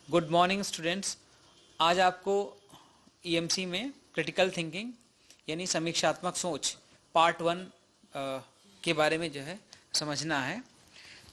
Good morning students. आज आपको EMC में क्रिटिकल थिंकिंग यानी समीक्षात्मक सोच पार्ट 1 के बारे में जो है समझना है।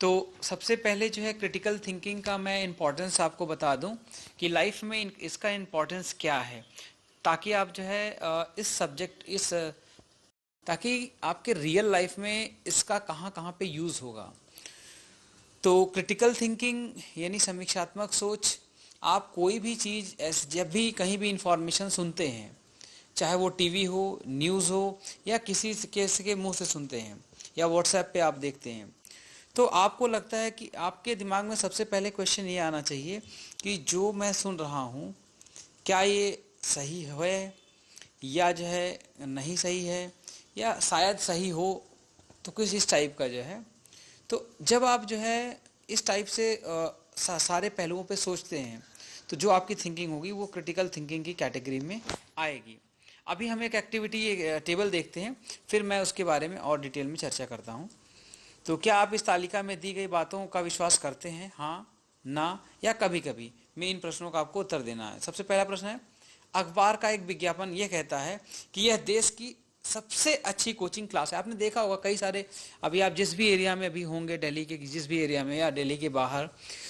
तो सबसे पहले जो है क्रिटिकल थिंकिंग का मैं इम्पोर्टेंस आपको बता दूं कि लाइफ में इसका इम्पोर्टेंस क्या है, ताकि आप जो है ताकि आपके रियल लाइफ में इसका कहाँ कहाँ पे यूज़ होगा। तो क्रिटिकल थिंकिंग यानी समीक्षात्मक सोच, आप कोई भी चीज़ जब भी कहीं भी इंफॉर्मेशन सुनते हैं, चाहे वो टीवी हो, न्यूज़ हो, या किसी के मुंह से सुनते हैं या व्हाट्सएप पे आप देखते हैं, तो आपको लगता है कि आपके दिमाग में सबसे पहले क्वेश्चन ये आना चाहिए कि जो मैं सुन रहा हूँ क्या ये सही है या जो है नहीं सही है, या शायद सही हो तो कुछ इस टाइप का जो है। तो जब आप जो है इस टाइप से सारे पहलुओं पे सोचते हैं तो जो आपकी थिंकिंग होगी वो क्रिटिकल थिंकिंग की कैटेगरी में आएगी। अभी हम एक एक्टिविटी टेबल देखते हैं, फिर मैं उसके बारे में और डिटेल में चर्चा करता हूँ। तो क्या आप इस तालिका में दी गई बातों का विश्वास करते हैं, हाँ, ना या कभी कभी? मैं इन प्रश्नों का आपको उत्तर देना है। सबसे पहला प्रश्न है, अखबार का एक विज्ञापन यह कहता है कि यह देश की सबसे अच्छी कोचिंग क्लास है। आपने देखा होगा कई सारे, अभी आप जिस भी एरिया में अभी होंगे, दिल्ली के जिस भी एरिया में या दिल्ली के बाहर,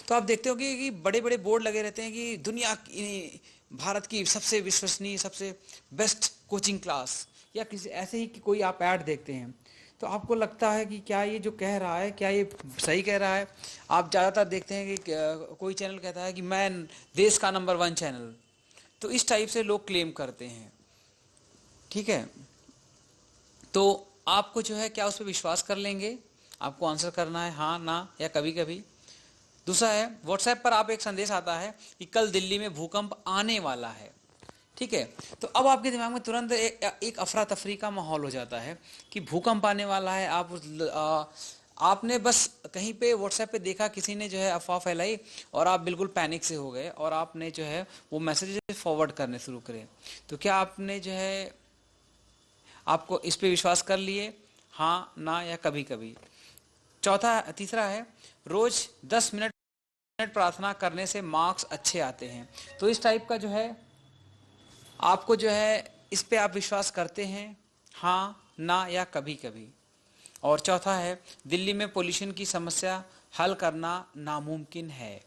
तो आप देखते होंगे कि बड़े बड़े बोर्ड लगे रहते हैं कि दुनिया की, भारत की सबसे विश्वसनीय, सबसे बेस्ट कोचिंग क्लास, या किसी ऐसे ही कि कोई आप ऐड देखते हैं तो आपको लगता है कि क्या ये जो कह रहा है क्या ये सही कह रहा है। आप ज़्यादातर देखते हैं कि कोई चैनल कहता है कि मैं देश का नंबर 1 चैनल, तो इस टाइप से लोग क्लेम करते हैं, ठीक है। तो आपको जो है क्या उस पर विश्वास कर लेंगे? आपको आंसर करना है हाँ, ना या कभी कभी। दूसरा है, व्हाट्सएप पर आप एक संदेश आता है कि कल दिल्ली में भूकंप आने वाला है, ठीक है। तो अब आपके दिमाग में तुरंत एक अफरा तफरी का माहौल हो जाता है कि भूकंप आने वाला है। आपने बस कहीं पे व्हाट्सएप पे देखा, किसी ने जो है अफवाह फैलाई और आप बिल्कुल पैनिक से हो गए और आपने जो है वो मैसेज फॉरवर्ड करने शुरू करे। तो क्या आपने जो है आपको इस पे विश्वास कर लिए, हाँ, ना या कभी कभी? तीसरा है, रोज 10 मिनट प्रार्थना करने से मार्क्स अच्छे आते हैं। तो इस टाइप का जो है आपको जो है इस पे आप विश्वास करते हैं, हाँ, ना या कभी कभी? और चौथा है, दिल्ली में पोल्यूशन की समस्या हल करना नामुमकिन है,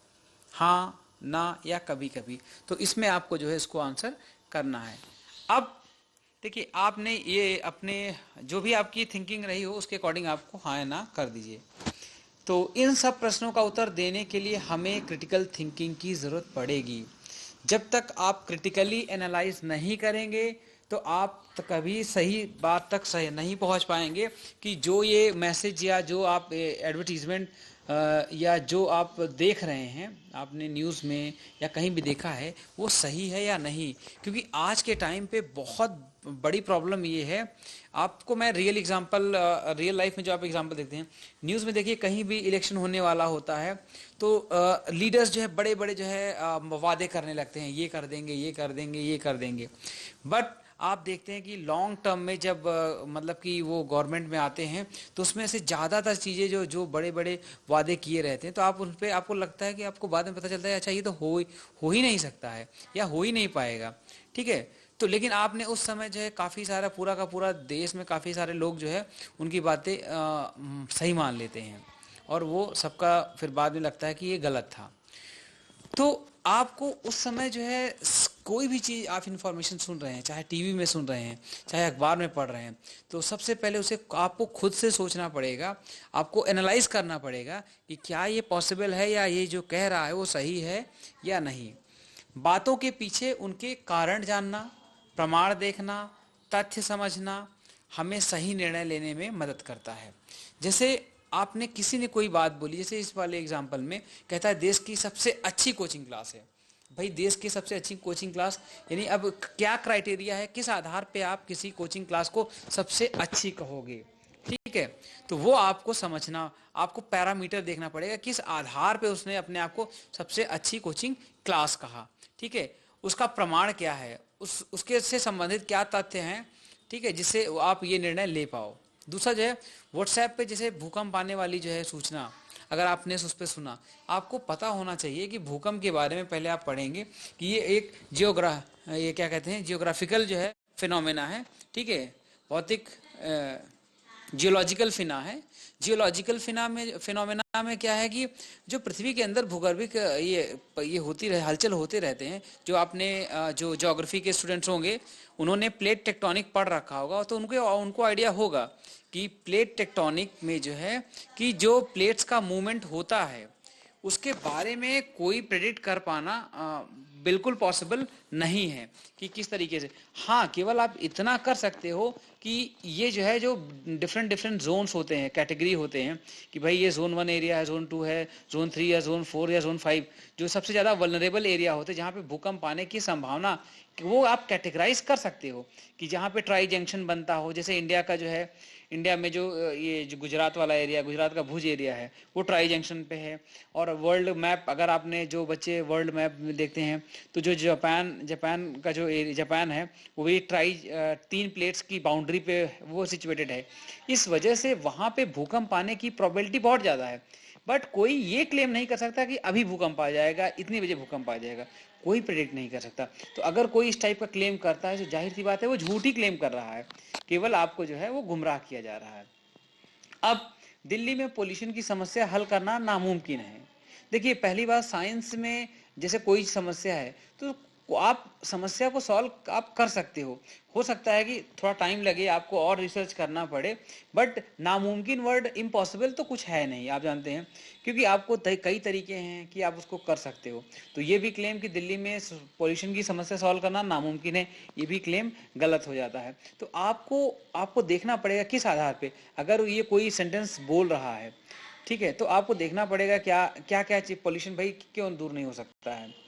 हाँ, ना या कभी कभी? तो इसमें आपको जो है इसको आंसर करना है। अब देखिए, आपने ये अपने जो भी आपकी थिंकिंग रही हो उसके अकॉर्डिंग आपको हाँ या ना कर दीजिए। तो इन सब प्रश्नों का उत्तर देने के लिए हमें क्रिटिकल थिंकिंग की ज़रूरत पड़ेगी। जब तक आप क्रिटिकली एनालाइज नहीं करेंगे तो आप कभी सही बात तक सही नहीं पहुंच पाएंगे कि जो ये मैसेज या जो आप एडवर्टीजमेंट या जो आप देख रहे हैं, आपने न्यूज़ में या कहीं भी देखा है, वो सही है या नहीं। क्योंकि आज के टाइम पे बहुत बड़ी प्रॉब्लम ये है। आपको मैं रियल लाइफ में जो आप एग्जांपल देखते हैं, न्यूज़ में देखिए कहीं भी इलेक्शन होने वाला होता है तो लीडर्स जो है बड़े बड़े जो है वादे करने लगते हैं, ये कर देंगे, ये कर देंगे, ये कर देंगे। बट आप देखते हैं कि लॉन्ग टर्म में जब मतलब कि वो गवर्नमेंट में आते हैं तो उसमें से ज़्यादातर चीज़ें जो बड़े बड़े वादे किए रहते हैं, तो आप उन पर आपको लगता है कि आपको बाद में पता चलता है अच्छा ये तो हो ही नहीं सकता है या हो ही नहीं पाएगा, ठीक है। तो लेकिन आपने उस समय जो है काफ़ी सारा पूरा का पूरा देश में काफ़ी सारे लोग जो है उनकी बातें सही मान लेते हैं और वो सबका फिर बाद में लगता है कि ये गलत था। तो आपको उस समय जो है कोई भी चीज़ आप इन्फॉर्मेशन सुन रहे हैं, चाहे टीवी में सुन रहे हैं, चाहे अखबार में पढ़ रहे हैं, तो सबसे पहले उसे आपको खुद से सोचना पड़ेगा, आपको एनालाइज करना पड़ेगा कि क्या ये पॉसिबल है या ये जो कह रहा है वो सही है या नहीं। बातों के पीछे उनके कारण जानना, प्रमाण देखना, तथ्य समझना हमें सही निर्णय लेने में मदद करता है। जैसे आपने किसी ने कोई बात बोली, जैसे इस वाले एग्जाम्पल में कहता है देश की सबसे अच्छी कोचिंग क्लास है। भाई देश की सबसे अच्छी कोचिंग क्लास यानी अब क्या क्राइटेरिया है, किस आधार पे आप किसी कोचिंग क्लास को सबसे अच्छी कहोगे, ठीक है। तो वो आपको समझना, आपको पैरामीटर देखना पड़ेगा किस आधार पे उसने अपने आप को सबसे अच्छी कोचिंग क्लास कहा, ठीक है। उसका प्रमाण क्या है, उसके से संबंधित क्या तथ्य हैं, ठीक है, जिससे आप ये निर्णय ले पाओ। दूसरा जो है व्हाट्सएप पे जैसे भूकंप आने वाली जो है सूचना, अगर आपने उस पर सुना, आपको पता होना चाहिए कि भूकंप के बारे में पहले आप पढ़ेंगे कि ये एक ये क्या कहते हैं, जियोग्राफिकल जो है फिनोमेना है, ठीक है, भौतिक जियोलॉजिकल फिना है। जियोलॉजिकल फिनोमेना में क्या है कि जो पृथ्वी के अंदर भूगर्भिक ये होती रहे, हलचल होते रहते हैं। जो आपने जो ज्योग्राफी के स्टूडेंट्स होंगे उन्होंने प्लेट टेक्टोनिक पढ़ रखा होगा, तो उनको आइडिया होगा कि प्लेट टेक्टोनिक में जो है कि जो प्लेट्स का मूवमेंट होता है उसके बारे में कोई प्रेडिक्ट कर पाना बिल्कुल पॉसिबल नहीं है कि किस तरीके से। हाँ, केवल आप इतना कर सकते हो कि ये जो है, जो डिफरेंट जोन्स होते हैं, कैटेगरी होते हैं कि भाई ये जोन 1 एरिया है, जोन 2 है, जोन 3 या जोन 4 या जोन 5, जो सबसे ज़्यादा वल्नरेबल एरिया होते हैं जहाँ पे भूकंप आने की संभावना, वो आप कैटेगराइज कर सकते हो कि जहाँ पे ट्राई जंक्शन बनता हो। जैसे इंडिया का जो है, इंडिया में जो ये जो गुजरात वाला एरिया, गुजरात का भुज एरिया है, वो ट्राई जंक्शन पे है। और वर्ल्ड मैप, अगर आपने जो बच्चे वर्ल्ड मैप में देखते हैं तो जो जापान का जो जापान है वो भी 3 प्लेट्स की बाउंड्री पे वो सिचुएटेड है। इस वजह से वहाँ पे भूकंप आने की प्रोबेबिलिटी बहुत ज़्यादा है। बट कोई ये क्लेम नहीं कर सकता कि अभी भूकंप आ जाएगा, इतनी बजे भूकंप आ जाएगा, कोई प्रेडिक्ट नहीं कर सकता। तो अगर कोई इस टाइप का क्लेम करता है तो जाहिर सी बात है वो झूठी क्लेम कर रहा है, केवल आपको जो है वो गुमराह किया जा रहा है। अब दिल्ली में पोल्यूशन की समस्या हल करना नामुमकिन है। देखिए, पहली बात, साइंस में जैसे कोई समस्या है तो आप समस्या को सॉल्व आप कर सकते हो सकता है कि थोड़ा टाइम लगे, आपको और रिसर्च करना पड़े, बट नामुमकिन वर्ड इम्पॉसिबल तो कुछ है नहीं, आप जानते हैं, क्योंकि आपको कई तरीके हैं कि आप उसको कर सकते हो। तो ये भी क्लेम कि दिल्ली में पोल्यूशन की समस्या सॉल्व करना नामुमकिन है, ये भी क्लेम गलत हो जाता है। तो आपको देखना पड़ेगा किस आधार पे, अगर ये कोई सेंटेंस बोल रहा है, ठीक है, तो आपको देखना पड़ेगा क्या चीज पोल्यूशन भाई क्यों दूर नहीं हो सकता है।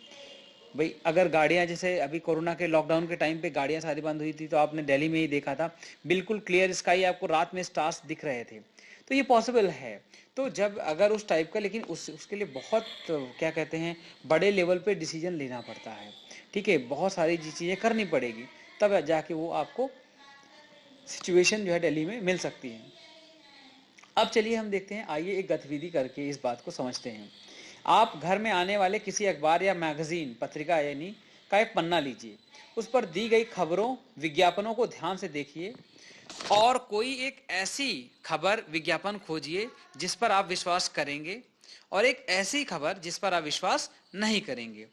भाई अगर गाड़ियां, जैसे अभी कोरोना के लॉकडाउन के टाइम पे गाड़ियां सारी बंद हुई थी, तो आपने दिल्ली में ही देखा था, बिल्कुल क्लियर स्काई, आपको रात में स्टार्स दिख रहे थे, तो ये पॉसिबल है। तो जब अगर उस टाइप का, लेकिन उसके लिए बहुत क्या कहते हैं, बड़े लेवल पे डिसीजन लेना पड़ता है, ठीक है, बहुत सारी चीज़ें करनी पड़ेगी, तब जाके वो आपको सिचुएशन जो है दिल्ली में मिल सकती है। अब चलिए हम देखते हैं, आइए एक गतिविधि करके इस बात को समझते हैं। आप घर में आने वाले किसी अखबार या मैगजीन, पत्रिका यानी का एक पन्ना लीजिए, उस पर दी गई खबरों, विज्ञापनों को ध्यान से देखिए और कोई एक ऐसी खबर, विज्ञापन खोजिए जिस पर आप विश्वास करेंगे और एक ऐसी खबर जिस पर आप विश्वास नहीं करेंगे।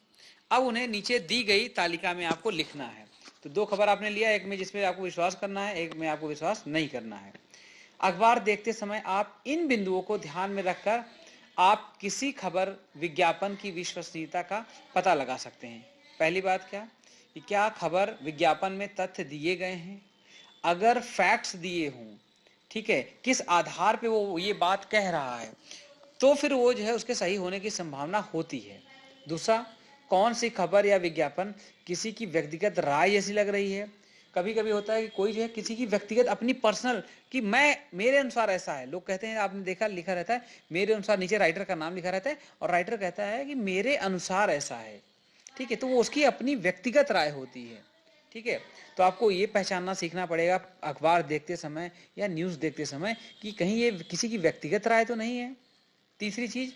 अब उन्हें नीचे दी गई तालिका में आपको लिखना है। तो 2 खबर आपने लिया, एक में जिसमें आपको विश्वास करना है, एक में आपको विश्वास नहीं करना है। अखबार देखते समय आप इन बिंदुओं को ध्यान में रखकर आप किसी खबर, विज्ञापन की विश्वसनीयता का पता लगा सकते हैं। पहली बात क्या खबर, विज्ञापन में तथ्य दिए गए हैं, अगर फैक्ट्स दिए हों, ठीक है, किस आधार पे वो ये बात कह रहा है, तो फिर वो जो है उसके सही होने की संभावना होती है। दूसरा, कौन सी खबर या विज्ञापन किसी की व्यक्तिगत राय जैसी लग रही है। कभी कभी होता है कि कोई जो है किसी की व्यक्तिगत अपनी पर्सनल, कि मेरे अनुसार ऐसा है, लोग कहते हैं, आपने देखा लिखा रहता है मेरे अनुसार, नीचे राइटर का नाम लिखा रहता है और राइटर कहता है कि मेरे अनुसार ऐसा है, ठीक है, तो वो उसकी अपनी व्यक्तिगत राय होती है, ठीक है। तो आपको ये पहचानना सीखना पड़ेगा अखबार देखते समय या न्यूज़ देखते समय कि कहीं ये किसी की व्यक्तिगत राय तो नहीं है। तीसरी चीज,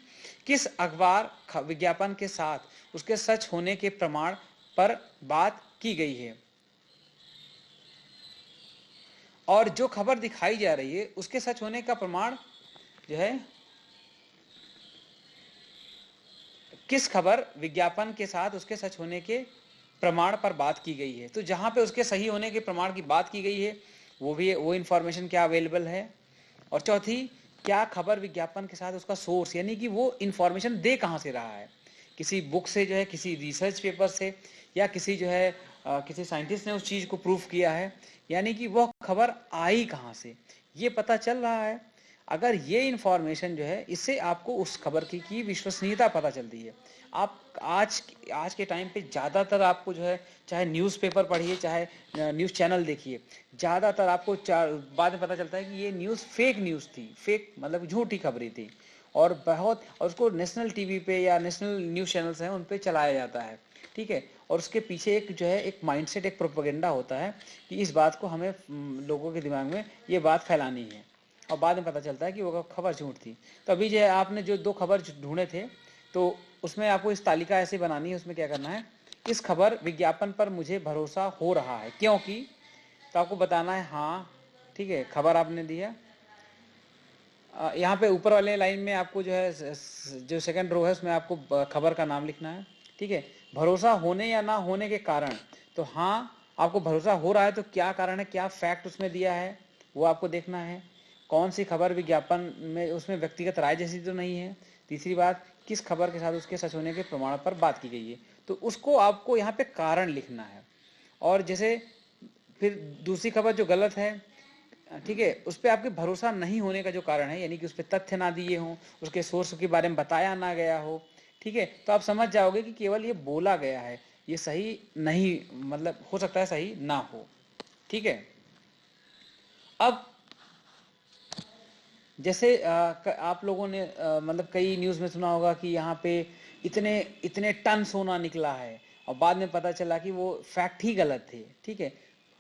किस अखबार विज्ञापन के साथ उसके सच होने के प्रमाण पर बात की गई है और जो खबर दिखाई जा रही है उसके सच होने का प्रमाण जो है, किस खबर विज्ञापन के साथ उसके सच होने के प्रमाण पर बात की गई है। तो जहां पे उसके सही होने के प्रमाण की बात की गई है वो इंफॉर्मेशन क्या अवेलेबल है। और चौथी, क्या खबर विज्ञापन के साथ उसका सोर्स, यानी कि वो इंफॉर्मेशन दे कहां से रहा है, किसी बुक से जो है, किसी रिसर्च पेपर से, या किसी जो है किसी साइंटिस्ट ने उस चीज को प्रूफ किया है, यानी कि वह खबर आई कहां से, ये पता चल रहा है। अगर ये इंफॉर्मेशन जो है, इससे आपको उस खबर की विश्वसनीयता पता चलती है। आप आज के टाइम पे ज़्यादातर आपको जो है, चाहे न्यूज़पेपर पढ़िए, चाहे न्यूज़ चैनल देखिए, ज़्यादातर आपको बाद में पता चलता है कि ये न्यूज़ फेक न्यूज़ थी, फेक मतलब झूठी खबरें थी, और उसको नेशनल टीवी पे या नेशनल न्यूज़ चैनल्स हैं उन पे चलाया जाता है, ठीक है। और उसके पीछे एक जो है एक माइंडसेट, एक प्रोपेगेंडा होता है कि इस बात को हमें लोगों के दिमाग में ये बात फैलानी है। और बाद में पता चलता है कि वो खबर झूठ थी। तो अभी जो है आपने जो 2 खबर ढूंढे थे, तो उसमें आपको इस तालिका ऐसे बनानी है, उसमें क्या करना है, इस खबर विज्ञापन पर मुझे भरोसा हो रहा है क्योंकि, तो आपको बताना है हाँ, ठीक है, खबर आपने दी है। यहाँ पे ऊपर वाले लाइन में आपको जो है जो सेकंड रो है उसमें आपको खबर का नाम लिखना है, ठीक है। भरोसा होने या ना होने के कारण, तो हाँ आपको भरोसा हो रहा है तो क्या कारण है, क्या फैक्ट उसमें दिया है वो आपको देखना है। कौन सी खबर विज्ञापन में, उसमें व्यक्तिगत राय जैसी तो नहीं है। तीसरी बात, किस खबर के साथ उसके सच होने के प्रमाण पर बात की गई है, तो उसको आपको यहाँ पे कारण लिखना है। और जैसे फिर दूसरी खबर जो गलत है, ठीक है, उस पर आपके भरोसा नहीं होने का जो कारण है, यानी कि उस पर तथ्य ना दिए हों, उसके सोर्स के बारे में बताया ना गया हो, ठीक है, तो आप समझ जाओगे कि केवल ये बोला गया है, ये सही नहीं, मतलब हो सकता है सही ना हो, ठीक है। अब जैसे आप लोगों ने मतलब कई न्यूज़ में सुना होगा कि यहाँ पे इतने इतने टन सोना निकला है, और बाद में पता चला कि वो फैक्ट ही गलत थे, ठीक है।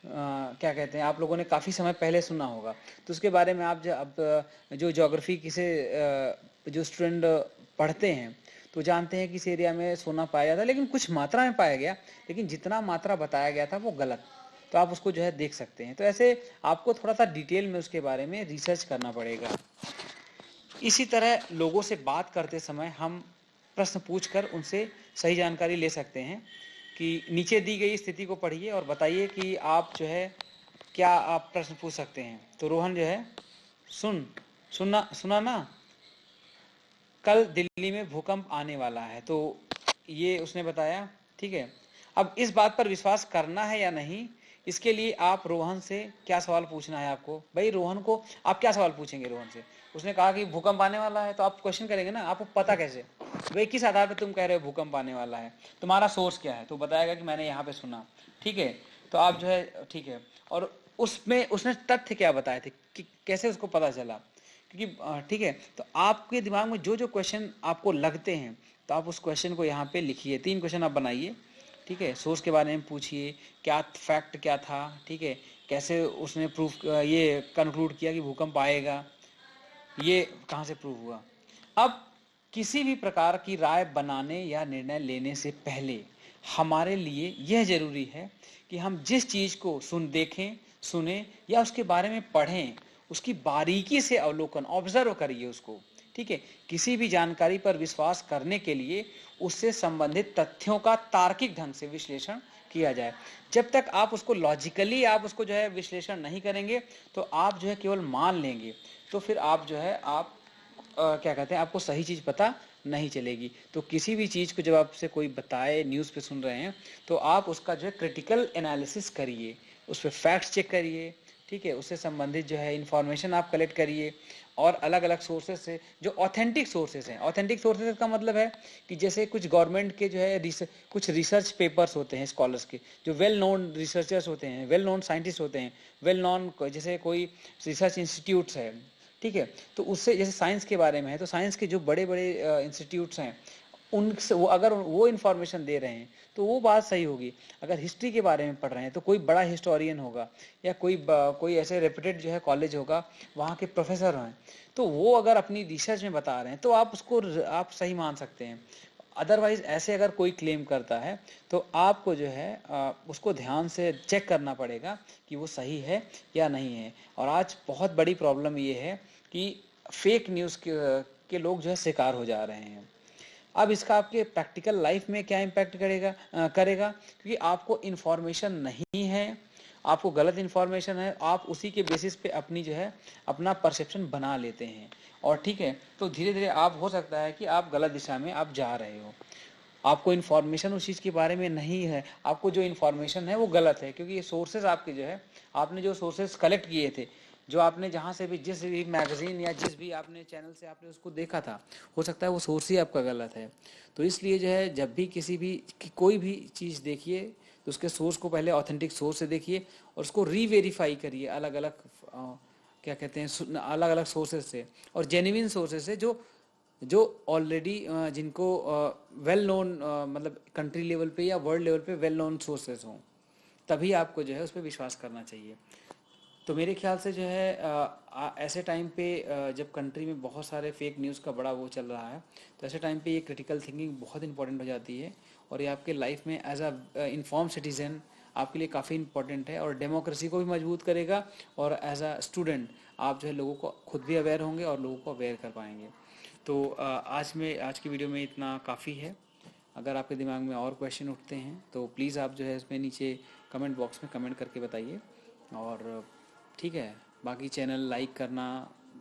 क्या कहते हैं, आप लोगों ने काफ़ी समय पहले सुना होगा, तो उसके बारे में आप जो ज्योग्राफी किसे जो स्टूडेंट पढ़ते हैं तो जानते हैं कि इस एरिया में सोना पाया जाता है, लेकिन कुछ मात्रा में पाया गया, लेकिन जितना मात्रा बताया गया था वो गलत, तो आप उसको जो है देख सकते हैं। तो ऐसे आपको थोड़ा सा डिटेल में उसके बारे में रिसर्च करना पड़ेगा। इसी तरह लोगों से बात करते समय हम प्रश्न पूछकर उनसे सही जानकारी ले सकते हैं कि नीचे दी गई स्थिति को पढ़िए और बताइए कि आप जो है क्या आप प्रश्न पूछ सकते हैं। तो रोहन जो है, सुना ना, कल दिल्ली में भूकंप आने वाला है, तो ये उसने बताया, ठीक है। अब इस बात पर विश्वास करना है या नहीं, इसके लिए आप रोहन से क्या सवाल पूछना है आपको। भाई रोहन को आप क्या सवाल पूछेंगे रोहन से, उसने कहा कि भूकंप आने वाला है, तो आप क्वेश्चन करेंगे ना, आपको पता कैसे, भाई किस आधार पर तुम कह रहे हो भूकंप आने वाला है, तुम्हारा सोर्स क्या है, तो बताएगा कि मैंने यहाँ पे सुना, ठीक है। तो आप जो है, ठीक है, और उसमें उसने तथ्य क्या बताए थे कि कैसे उसको पता चला, क्योंकि ठीक है, तो आपके दिमाग में जो जो क्वेश्चन आपको लगते हैं, तो आप उस क्वेश्चन को यहाँ पे लिखिए, 3 क्वेश्चन आप बनाइए, ठीक है। सोर्स के बारे में पूछिए, क्या फैक्ट क्या था, ठीक है, कैसे उसने प्रूफ ये कंक्लूड किया कि भूकंप आएगा, ये कहाँ से प्रूव हुआ। अब किसी भी प्रकार की राय बनाने या निर्णय लेने से पहले हमारे लिए यह जरूरी है कि हम जिस चीज़ को देखें, सुने या उसके बारे में पढ़ें, उसकी बारीकी से अवलोकन, ऑब्जर्व करिए उसको, ठीक है। किसी भी जानकारी पर विश्वास करने के लिए उससे संबंधित तथ्यों का तार्किक ढंग से विश्लेषण किया जाए। जब तक आप उसको लॉजिकली आप उसको जो है विश्लेषण नहीं करेंगे, तो आप जो है केवल मान लेंगे, तो फिर आप जो है आप क्या कहते हैं, आपको सही चीज़ पता नहीं चलेगी। तो किसी भी चीज़ को जब आपसे कोई बताए, न्यूज़ पे सुन रहे हैं, तो आप उसका जो है क्रिटिकल एनालिसिस करिए, उस पर फैक्ट्स चेक करिए, ठीक है, उससे संबंधित जो है इन्फॉर्मेशन आप कलेक्ट करिए, और अलग अलग सोर्सेज से, जो ऑथेंटिक सोर्सेज हैं, ऑथेंटिक सोर्सेज का मतलब है कि जैसे कुछ गवर्नमेंट के जो है कुछ रिसर्च पेपर्स होते हैं स्कॉलर्स के, जो वेल नोन रिसर्चर्स होते हैं, वेल नोन साइंटिस्ट होते हैं, वेल नोन, जैसे कोई रिसर्च इंस्टीट्यूट्स है, ठीक है, तो उससे जैसे साइंस के बारे में है, तो साइंस के जो बड़े बड़े इंस्टीट्यूट्स हैं, उनसे वो अगर वो इन्फॉर्मेशन दे रहे हैं तो वो बात सही होगी। अगर हिस्ट्री के बारे में पढ़ रहे हैं तो कोई बड़ा हिस्टोरियन होगा, या कोई ऐसे रेप्यूटेड जो है कॉलेज होगा, वहाँ के प्रोफेसर हैं, तो वो अगर अपनी रिसर्च में बता रहे हैं तो आप उसको आप सही मान सकते हैं। अदरवाइज ऐसे अगर कोई क्लेम करता है तो आपको जो है उसको ध्यान से चेक करना पड़ेगा कि वो सही है या नहीं है। और आज बहुत बड़ी प्रॉब्लम ये है कि फेक न्यूज़ के लोग जो है शिकार हो जा रहे हैं। अब इसका आपके प्रैक्टिकल लाइफ में क्या इम्पैक्ट करेगा, क्योंकि आपको इन्फॉर्मेशन नहीं है, आपको गलत इन्फॉर्मेशन है, आप उसी के बेसिस पे अपनी जो है अपना परसेप्शन बना लेते हैं, और ठीक है, तो धीरे धीरे आप हो सकता है कि आप गलत दिशा में आप जा रहे हो। आपको इन्फॉर्मेशन उस चीज़ के बारे में नहीं है, आपको जो इन्फॉर्मेशन है वो गलत है, क्योंकि ये सोर्सेज आपके जो है, आपने जो सोर्सेज कलेक्ट किए थे, जो आपने जहाँ से भी, जिस भी मैगजीन या जिस भी आपने चैनल से आपने उसको देखा था, हो सकता है वो सोर्स ही आपका गलत है। तो इसलिए जो है जब भी कोई भी चीज़ देखिए, तो उसके सोर्स को पहले ऑथेंटिक सोर्स से देखिए, और उसको रीवेरीफाई करिए अलग अलग क्या कहते हैं, अलग अलग सोर्सेज से, और जेन्युइन सोर्सेज से, जो ऑलरेडी जिनको वेल नोन, मतलब कंट्री लेवल पे या वर्ल्ड लेवल पे वेल नोन सोर्सेज हों, तभी आपको जो है उस पर विश्वास करना चाहिए। तो मेरे ख्याल से जो है ऐसे टाइम पे जब कंट्री में बहुत सारे फेक न्यूज़ का बड़ा वो चल रहा है, तो ऐसे टाइम पे ये क्रिटिकल थिंकिंग बहुत इंपॉर्टेंट हो जाती है, और ये आपके लाइफ में एज अ इन्फॉर्म सिटीजन आपके लिए काफ़ी इंपॉर्टेंट है, और डेमोक्रेसी को भी मजबूत करेगा, और एज अ स्टूडेंट आप जो है लोगों को खुद भी अवेयर होंगे और लोगों को अवेयर कर पाएंगे। तो आज की वीडियो में इतना काफ़ी है। अगर आपके दिमाग में और क्वेश्चन उठते हैं तो प्लीज़ आप जो है इसमें नीचे कमेंट बॉक्स में कमेंट करके बताइए। और ठीक है, बाकी चैनल लाइक करना,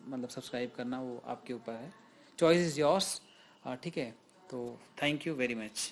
मतलब सब्सक्राइब करना, वो आपके ऊपर है, चॉइस इज़ योर्स। ठीक है, तो थैंक यू वेरी मच।